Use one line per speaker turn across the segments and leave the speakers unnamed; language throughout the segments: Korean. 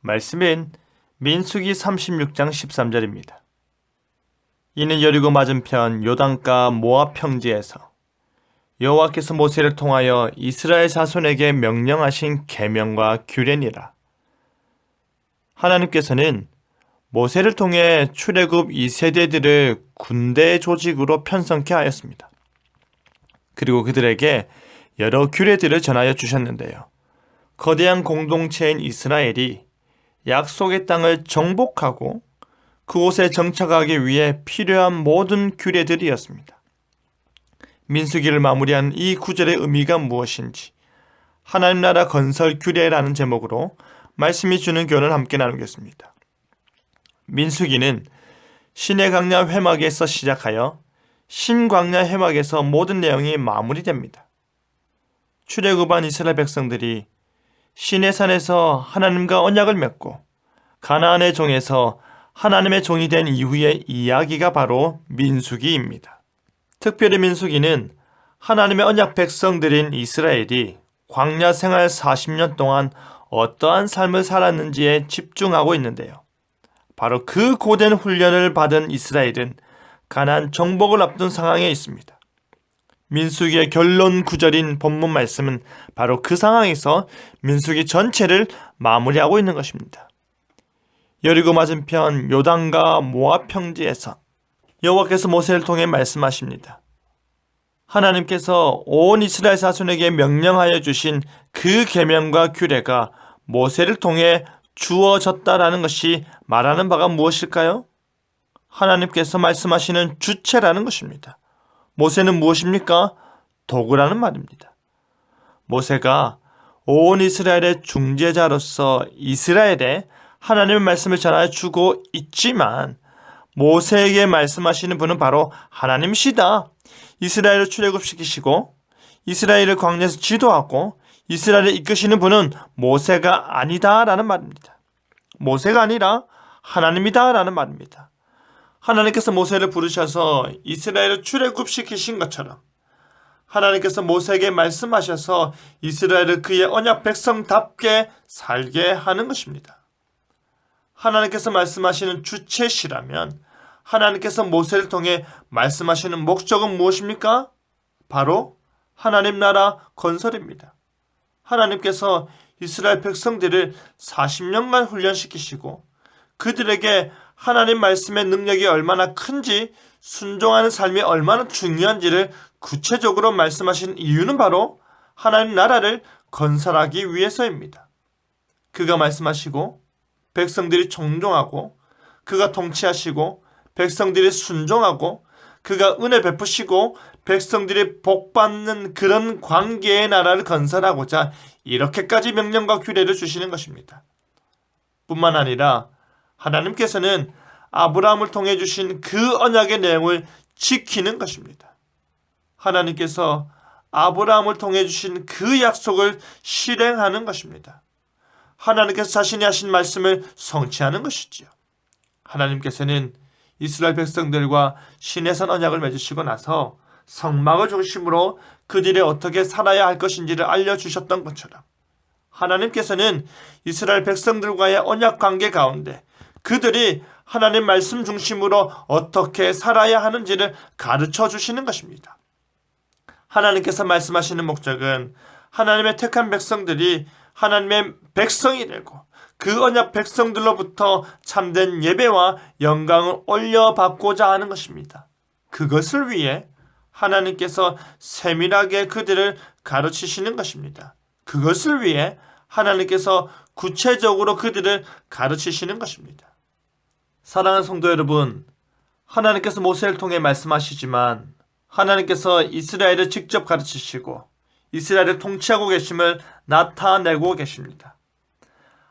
말씀은 민수기 36장 13절입니다. 이는 여리고 맞은편 요단가 모압 평지에서 여호와께서 모세를 통하여 이스라엘 자손에게 명령하신 계명과 규례니라. 하나님께서는 모세를 통해 출애굽 2세대들을 군대 조직으로 편성케 하였습니다. 그리고 그들에게 여러 규례들을 전하여 주셨는데요. 거대한 공동체인 이스라엘이 약속의 땅을 정복하고 그곳에 정착하기 위해 필요한 모든 규례들이었습니다. 민수기를 마무리한 이 구절의 의미가 무엇인지 하나님 나라 건설 규례라는 제목으로 말씀이 주는 교훈을 함께 나누겠습니다. 민수기는 신의 광야 회막에서 시작하여 신광야 회막에서 모든 내용이 마무리됩니다. 출애굽한 이스라엘 백성들이 신의 산에서 하나님과 언약을 맺고 가나안의 종에서 하나님의 종이 된 이후의 이야기가 바로 민수기입니다. 특별히 민수기는 하나님의 언약 백성들인 이스라엘이 광야 생활 40년 동안 어떠한 삶을 살았는지에 집중하고 있는데요. 바로 그 고된 훈련을 받은 이스라엘은 가나안 정복을 앞둔 상황에 있습니다. 민수기의 결론 구절인 본문 말씀은 바로 그 상황에서 민수기 전체를 마무리하고 있는 것입니다. 여리고 맞은편 요단과 모압 평지에서 여호와께서 모세를 통해 말씀하십니다. 하나님께서 온 이스라엘 자손에게 명령하여 주신 그 계명과 규례가 모세를 통해 주어졌다라는 것이 말하는 바가 무엇일까요? 하나님께서 말씀하시는 주체라는 것입니다. 모세는 무엇입니까? 도구라는 말입니다. 모세가 온 이스라엘의 중재자로서 이스라엘에 하나님의 말씀을 전하여 주고 있지만 모세에게 말씀하시는 분은 바로 하나님이시다. 이스라엘을 출애굽시키시고 이스라엘을 광야에서 지도하고 이스라엘을 이끄시는 분은 모세가 아니다라는 말입니다. 모세가 아니라 하나님이다라는 말입니다. 하나님께서 모세를 부르셔서 이스라엘을 출애굽시키신 것처럼 하나님께서 모세에게 말씀하셔서 이스라엘을 그의 언약 백성답게 살게 하는 것입니다. 하나님께서 말씀하시는 주체시라면 하나님께서 모세를 통해 말씀하시는 목적은 무엇입니까? 바로 하나님 나라 건설입니다. 하나님께서 이스라엘 백성들을 40년간 훈련시키시고 그들에게 하나님 말씀의 능력이 얼마나 큰지 순종하는 삶이 얼마나 중요한지를 구체적으로 말씀하신 이유는 바로 하나님 나라를 건설하기 위해서입니다. 그가 말씀하시고 백성들이 종종하고 그가 통치하시고 백성들이 순종하고 그가 은혜 베푸시고 백성들이 복받는 그런 관계의 나라를 건설하고자 이렇게까지 명령과 규례를 주시는 것입니다. 뿐만 아니라 하나님께서는 아브라함을 통해 주신 그 언약의 내용을 지키는 것입니다. 하나님께서 아브라함을 통해 주신 그 약속을 실행하는 것입니다. 하나님께서 자신이 하신 말씀을 성취하는 것이지요. 하나님께서는 이스라엘 백성들과 시내산 언약을 맺으시고 나서 성막을 중심으로 그들이 어떻게 살아야 할 것인지를 알려주셨던 것처럼 하나님께서는 이스라엘 백성들과의 언약 관계 가운데 그들이 하나님 말씀 중심으로 어떻게 살아야 하는지를 가르쳐 주시는 것입니다. 하나님께서 말씀하시는 목적은 하나님의 택한 백성들이 하나님의 백성이 되고 그 언약 백성들로부터 참된 예배와 영광을 올려받고자 하는 것입니다. 그것을 위해 하나님께서 세밀하게 그들을 가르치시는 것입니다. 그것을 위해 하나님께서 구체적으로 그들을 가르치시는 것입니다. 사랑하는 성도 여러분, 하나님께서 모세를 통해 말씀하시지만 하나님께서 이스라엘을 직접 가르치시고 이스라엘을 통치하고 계심을 나타내고 계십니다.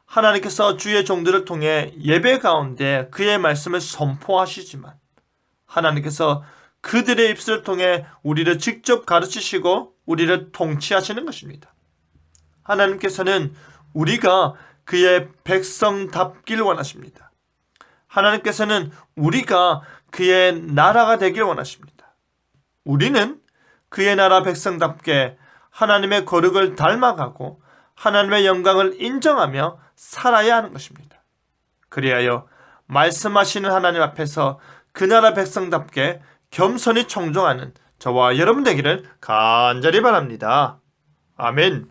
하나님께서 주의 종들을 통해 예배 가운데 그의 말씀을 선포하시지만 하나님께서 그들의 입술을 통해 우리를 직접 가르치시고 우리를 통치하시는 것입니다. 하나님께서는 우리가 그의 백성답길 원하십니다. 하나님께서는 우리가 그의 나라가 되길 원하십니다. 우리는 그의 나라 백성답게 하나님의 거룩을 닮아가고 하나님의 영광을 인정하며 살아야 하는 것입니다. 그리하여 말씀하시는 하나님 앞에서 그 나라 백성답게 겸손히 청종하는 저와 여러분 되기를 간절히 바랍니다. 아멘.